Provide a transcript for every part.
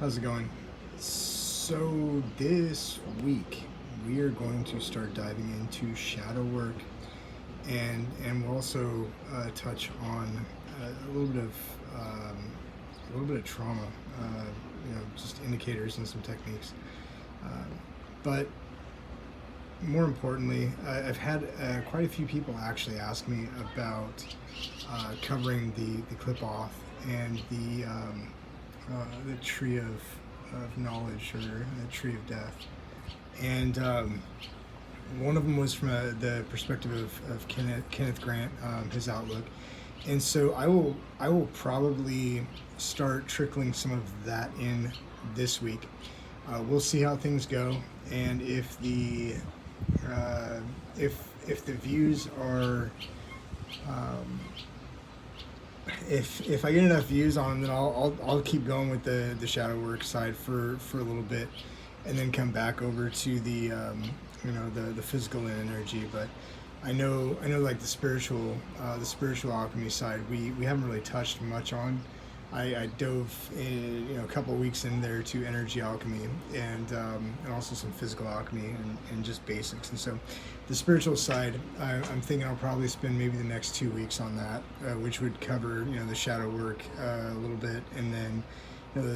How's it going? So this week we are going to start diving into shadow work, and we'll also touch on a little bit of trauma, just indicators and some techniques. Uh, but more importantly, I've had quite a few people actually ask me about covering the Qlippoth and the tree of knowledge, or the tree of death. And one of them was from the perspective of Kenneth Grant, his outlook. And so I will probably start trickling some of that in this week. We'll see how things go, and if the views are if I get enough views on them, then I'll keep going with the shadow work side for a little bit, and then come back over to the physical and energy. But I know like the spiritual alchemy side we haven't really touched much on. I dove in, a couple of weeks in there to energy alchemy, and also some physical alchemy, and just basics. And so the spiritual side, I'm thinking I'll probably spend maybe the next 2 weeks on that, which would cover the shadow work a little bit, and then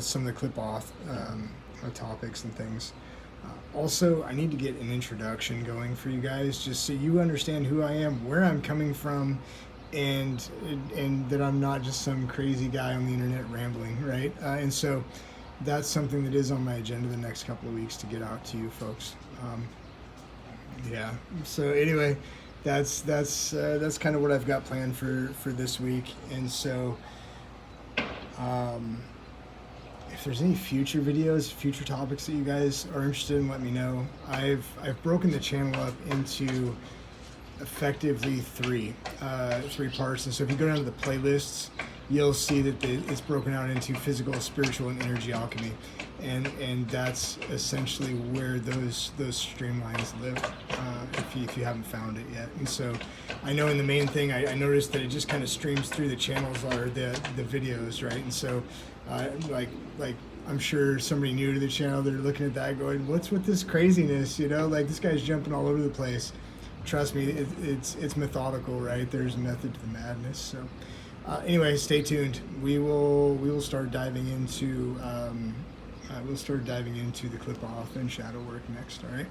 some of the Qlippoth topics and things. Also, I need to get an introduction going for you guys, just so you understand who I am, where I'm coming from, and that I'm not just some crazy guy on the internet rambling, right? And so that's something that is on my agenda the next couple of weeks to get out to you folks. Yeah. So anyway, that's kind of what I've got planned for this week. And so, if there's any future videos, future topics that you guys are interested in, let me know. I've broken the channel up into effectively three parts. And so if you go down to the playlists, you'll see that it's broken out into physical, spiritual, and energy alchemy, and that's essentially where those streamlines live, if you haven't found it yet. And so I know in the main thing, I noticed that it just kind of streams through the channels, or the videos, right? And so like I'm sure somebody new to the channel, they're looking at that going, what's with this craziness, like this guy's jumping all over the place. Trust me, it's methodical, right? There's method to the madness. So anyway, stay tuned. We will start diving into the Qlippoth and shadow work next. All right.